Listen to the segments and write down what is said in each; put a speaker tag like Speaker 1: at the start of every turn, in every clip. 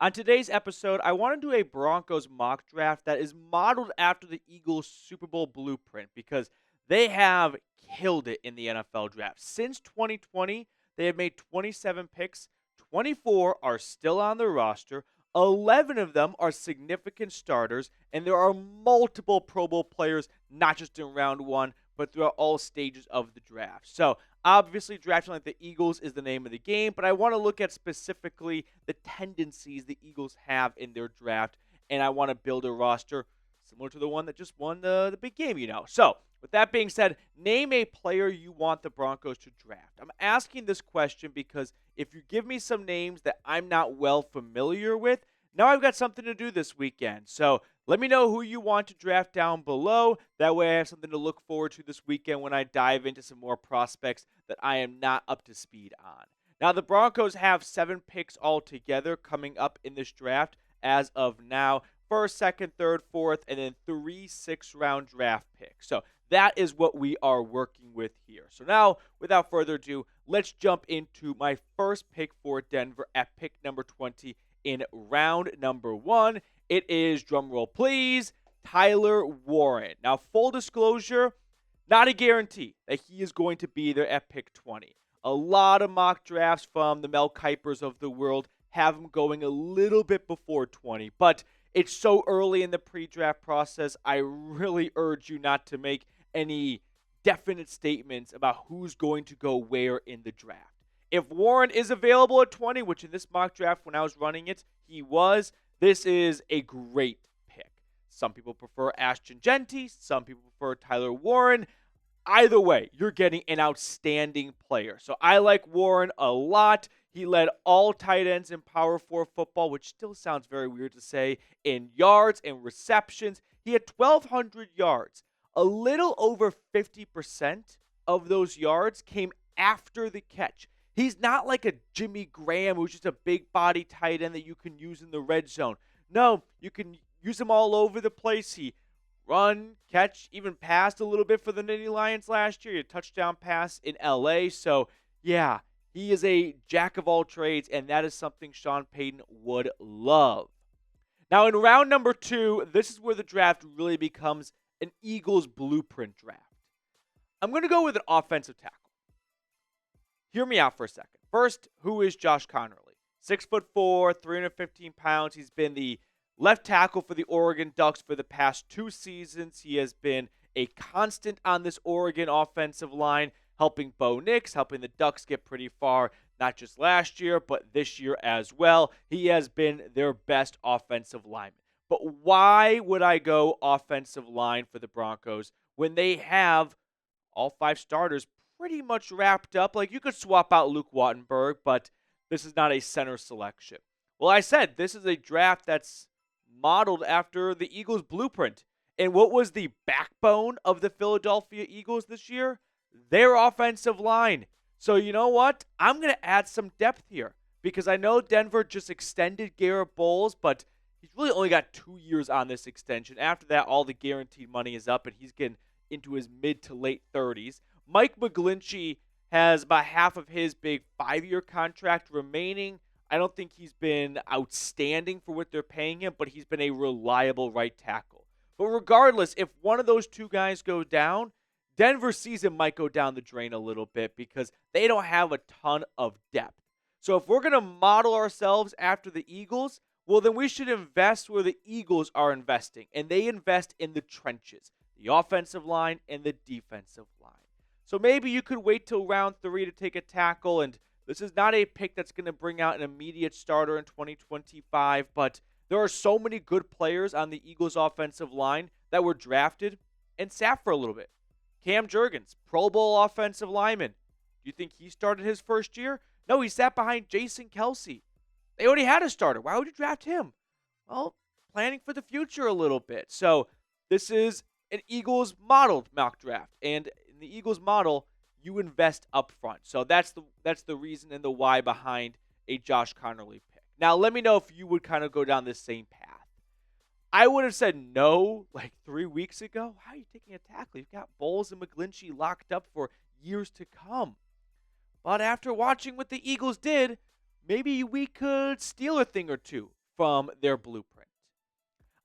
Speaker 1: On today's episode, I want to do a Broncos mock draft that is modeled after the Eagles Super Bowl blueprint because they have killed it in the NFL draft. Since 2020, they have made 27 picks, 24 are still on the roster, 11 of them are significant starters, and there are multiple Pro Bowl players, not just in round one, but throughout all stages of the draft. So, obviously, drafting like the Eagles is the name of the game, but I want to look at specifically the tendencies the Eagles have in their draft, and I want to build a roster similar to the one that just won the big game. So, with that being said, name a player you want the Broncos to draft. I'm asking this question because if you give me some names that I'm not well familiar with, now I've got something to do this weekend. So, let me know who you want to draft down below. That way I have something to look forward to this weekend when I dive into some more prospects that I am not up to speed on. Now, the Broncos have 7 picks altogether coming up in this draft as of now. First, second, third, fourth, and then 3 6-round draft picks. So that is what we are working with here. So now, without further ado, let's jump into my first pick for Denver at pick number 20 in round number 1. It is, drumroll please, Tyler Warren. Now, full disclosure, not a guarantee that he is going to be there at pick 20. A lot of mock drafts from the Mel Kipers of the world have him going a little bit before 20, but it's so early in the pre-draft process, I really urge you not to make any definite statements about who's going to go where in the draft. If Warren is available at 20, which in this mock draft when I was running it, he was, this is a great pick. Some people prefer Ashton Genty. Some people prefer Tyler Warren. Either way, you're getting an outstanding player. So I like Warren a lot. He led all tight ends in Power 4 football, which still sounds very weird to say, in yards and receptions. He had 1,200 yards. A little over 50% of those yards came after the catch. He's not like a Jimmy Graham who's just a big body tight end that you can use in the red zone. No, you can use him all over the place. He run, catch, even passed a little bit for the Nittany Lions last year. He had a touchdown pass in LA. So, yeah, he is a jack of all trades, and that is something Sean Payton would love. Now, in round number 2, this is where the draft really becomes an Eagles blueprint draft. I'm going to go with an offensive tackle. Hear me out for a second. First, who is Josh Conerly? 6'4", 315 pounds. He's been the left tackle for the Oregon Ducks for the past 2 seasons. He has been a constant on this Oregon offensive line, helping Bo Nix, helping the Ducks get pretty far, not just last year, but this year as well. He has been their best offensive lineman. But why would I go offensive line for the Broncos when they have all 5 starters pretty much wrapped up? Like, you could swap out Luke Wattenberg, but this is not a center selection. Well, I said this is a draft that's modeled after the Eagles blueprint. And what was the backbone of the Philadelphia Eagles this year? Their offensive line. So you know what? I'm going to add some depth here because I know Denver just extended Garrett Bowles, but he's really only got 2 years on this extension. After that, all the guaranteed money is up, and he's getting into his mid to late 30s. Mike McGlinchey has about half of his big 5-year contract remaining. I don't think he's been outstanding for what they're paying him, but he's been a reliable right tackle. But regardless, if one of those 2 guys go down, Denver's season might go down the drain a little bit because they don't have a ton of depth. So if we're going to model ourselves after the Eagles, well, then we should invest where the Eagles are investing, and they invest in the trenches, the offensive line and the defensive line. So maybe you could wait till round 3 to take a tackle, and this is not a pick that's going to bring out an immediate starter in 2025, but there are so many good players on the Eagles offensive line that were drafted and sat for a little bit. Cam Jurgens, Pro Bowl offensive lineman. Do you think he started his first year? No, he sat behind Jason Kelsey. They already had a starter. Why would you draft him? Well, planning for the future a little bit. So this is an Eagles modeled mock draft. And in the Eagles model, you invest up front. So that's the reason and the why behind a Josh Conerly pick. Now, let me know if you would kind of go down this same path. I would have said no like 3 weeks ago. How are you taking a tackle? You've got Bowles and McGlinchey locked up for years to come. But after watching what the Eagles did, maybe we could steal a thing or two from their blueprint.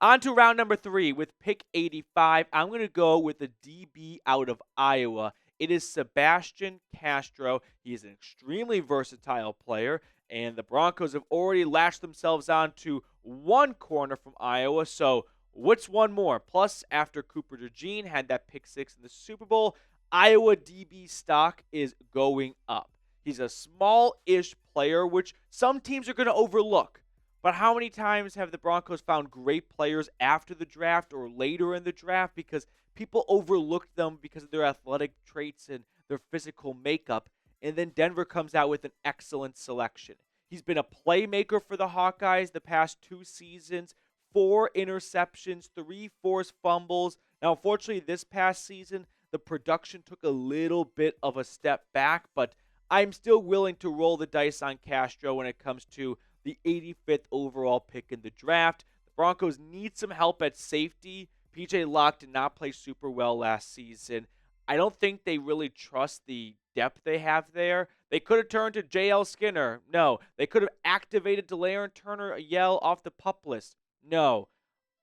Speaker 1: On to round number 3 with pick 85. I'm going to go with the DB out of Iowa. It is Sebastian Castro. He is an extremely versatile player, and the Broncos have already latched themselves on to one corner from Iowa. So, what's one more? Plus, after Cooper DeJean had that pick 6 in the Super Bowl, Iowa DB stock is going up. He's a small-ish player, which some teams are going to overlook. But how many times have the Broncos found great players after the draft or later in the draft because people overlooked them because of their athletic traits and their physical makeup, and then Denver comes out with an excellent selection. He's been a playmaker for the Hawkeyes the past 2 seasons, 4 interceptions, 3 forced fumbles. Now, unfortunately, this past season, the production took a little bit of a step back, but I'm still willing to roll the dice on Castro when it comes to the 85th overall pick in the draft. The Broncos need some help at safety. PJ Locke did not play super well last season. I don't think they really trust the depth they have there. They could have turned to J.L. Skinner. No. They could have activated Delaren Turner Yell off the pup list. No.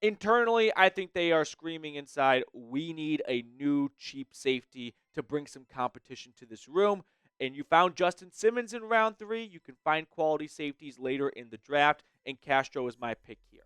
Speaker 1: Internally, I think they are screaming inside, we need a new cheap safety to bring some competition to this room. And you found Justin Simmons in round 3. You can find quality safeties later in the draft, and Castro is my pick here.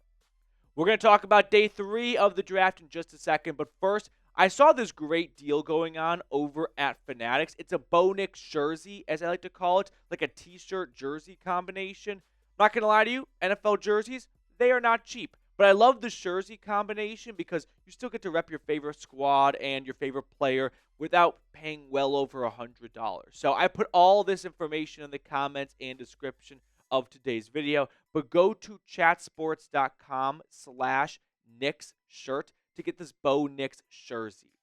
Speaker 1: We're going to talk about day 3 of the draft in just a second, but first, I saw this great deal going on over at Fanatics. It's a Bo Nix jersey, as I like to call it, like a t-shirt jersey combination. I'm not going to lie to you, NFL jerseys, they are not cheap. But I love the jersey combination because you still get to rep your favorite squad and your favorite player without paying well over $100. So I put all this information in the comments and description of today's video. But go to chatsports.com/Knicks shirt to get this Bo Nix jersey.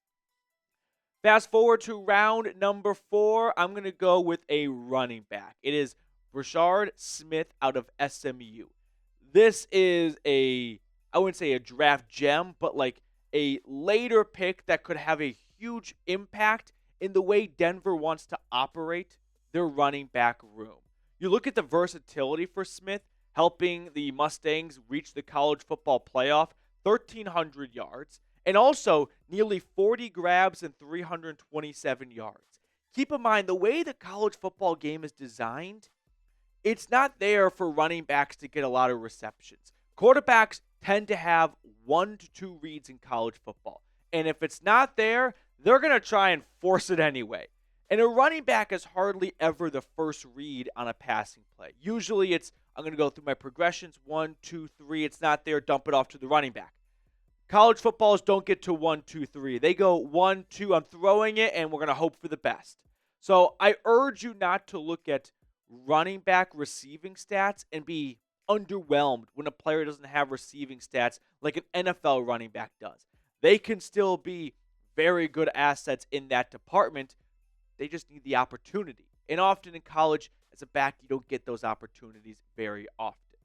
Speaker 1: Fast forward to round number 4. I'm going to go with a running back. It is Brashard Smith out of SMU. This is I wouldn't say a draft gem, but like a later pick that could have a huge impact in the way Denver wants to operate their running back room. You look at the versatility for Smith, helping the Mustangs reach the college football playoff, 1,300 yards, and also nearly 40 grabs and 327 yards. Keep in mind, the way the college football game is designed, it's not there for running backs to get a lot of receptions. Quarterbacks tend to have 1 to 2 reads in college football. And if it's not there, they're going to try and force it anyway. And a running back is hardly ever the first read on a passing play. Usually it's, I'm going to go through my progressions, 1, 2, 3. It's not there, dump it off to the running back. College footballs don't get to 1, 2, 3. They go 1, 2, I'm throwing it, and we're going to hope for the best. So I urge you not to look at running back receiving stats and be underwhelmed when a player doesn't have receiving stats like an NFL running back does. They can still be very good assets in that department. They just need the opportunity. And often in college, as a back, you don't get those opportunities very often.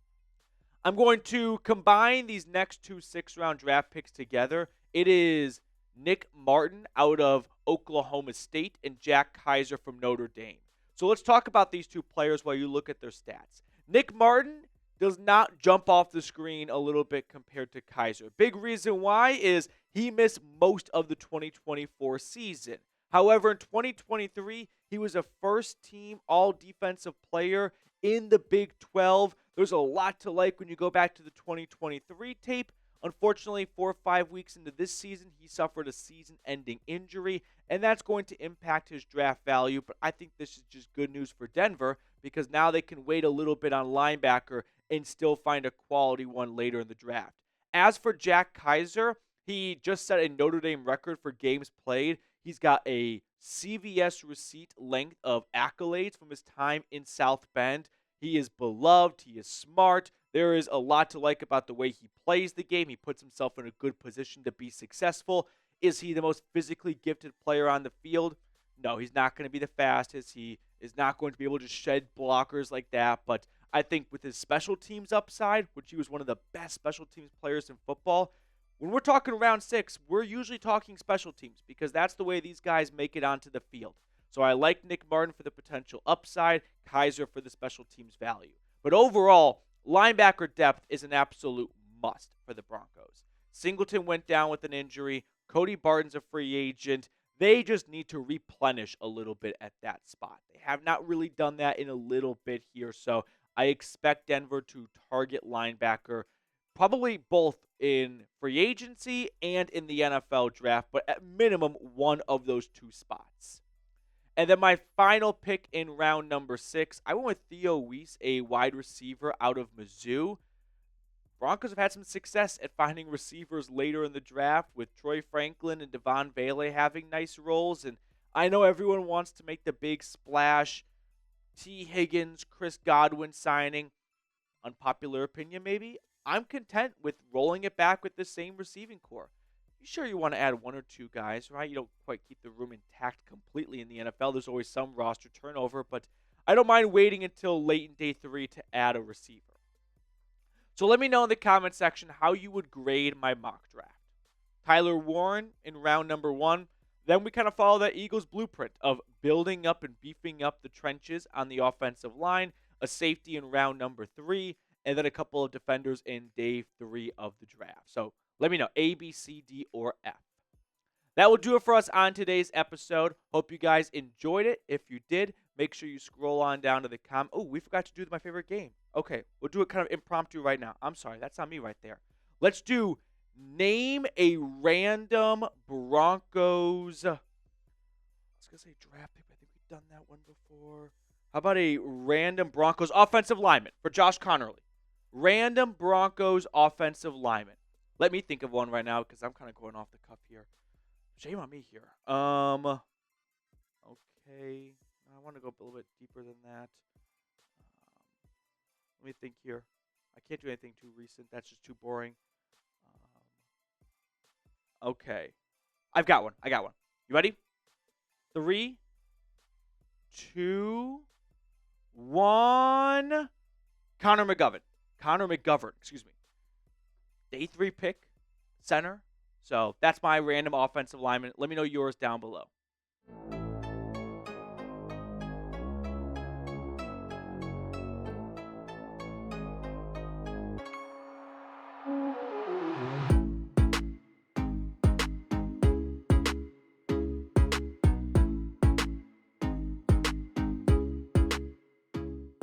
Speaker 1: I'm going to combine these next 2 6-round draft picks together. It is Nick Martin out of Oklahoma State and Jack Kiser from Notre Dame. So let's talk about these 2 players while you look at their stats. Nick Martin does not jump off the screen a little bit compared to Kiser. Big reason why is he missed most of the 2024 season. However, in 2023, he was a first-team all-defensive player in the Big 12. There's a lot to like when you go back to the 2023 tape. Unfortunately, 4 or 5 weeks into this season, he suffered a season-ending injury, and that's going to impact his draft value. But I think this is just good news for Denver because now they can wait a little bit on linebacker and still find a quality one later in the draft. As for Jack Kiser, he just set a Notre Dame record for games played. He's got a CVS receipt length of accolades from his time in South Bend. He is beloved. He is smart. There is a lot to like about the way he plays the game. He puts himself in a good position to be successful. Is he the most physically gifted player on the field? No, he's not going to be the fastest. He is not going to be able to shed blockers like that. But I think with his special teams upside, which he was one of the best special teams players in football, when we're talking round 6, we're usually talking special teams because that's the way these guys make it onto the field. So I like Nick Martin for the potential upside, Kiser for the special teams value. But overall, Linebacker depth is an absolute must for the Broncos. Singleton went down with an injury. Cody Barton's a free agent. They just need to replenish a little bit at that spot. They have not really done that in a little bit here, so I expect Denver to target linebacker probably both in free agency and in the NFL draft, but at minimum one of those two spots. And then my final pick in round number 6, I went with Theo, Wease, a wide receiver out of Mizzou. Broncos have had some success at finding receivers later in the draft with Troy Franklin and Devon Bailey having nice roles. And I know everyone wants to make the big splash. T. Higgins, Chris Godwin signing. Unpopular opinion, maybe. I'm content with rolling it back with the same receiving core. Sure, you want to add one or two guys, right? You don't quite keep the room intact completely in the NFL. There's always some roster turnover, but I don't mind waiting until late in day 3 to add a receiver. So let me know in the comment section how you would grade my mock draft. Tyler Warren in round number 1. Then we kind of follow that Eagles blueprint of building up and beefing up the trenches on the offensive line, a safety in round number 3, and then a couple of defenders in day 3 of the draft. So let me know, A, B, C, D, or F. That will do it for us on today's episode. Hope you guys enjoyed it. If you did, make sure you scroll on down to the comment. Oh, we forgot to do my favorite game. Okay, we'll do it kind of impromptu right now. I'm sorry, that's on me right there. Let's do name a random Broncos. I was going to say draft pick, but I think we've done that one before. How about a random Broncos offensive lineman for Josh Conerly? Random Broncos offensive lineman. Let me think of one right now because I'm kind of going off the cuff here. Shame on me here. Okay. I want to go a little bit deeper than that. Let me think here. I can't do anything too recent. That's just too boring. Okay. I got one. You ready? 3, 2, 1. Connor McGovern, excuse me. Day 3 pick, center. So that's my random offensive lineman. Let me know yours down below.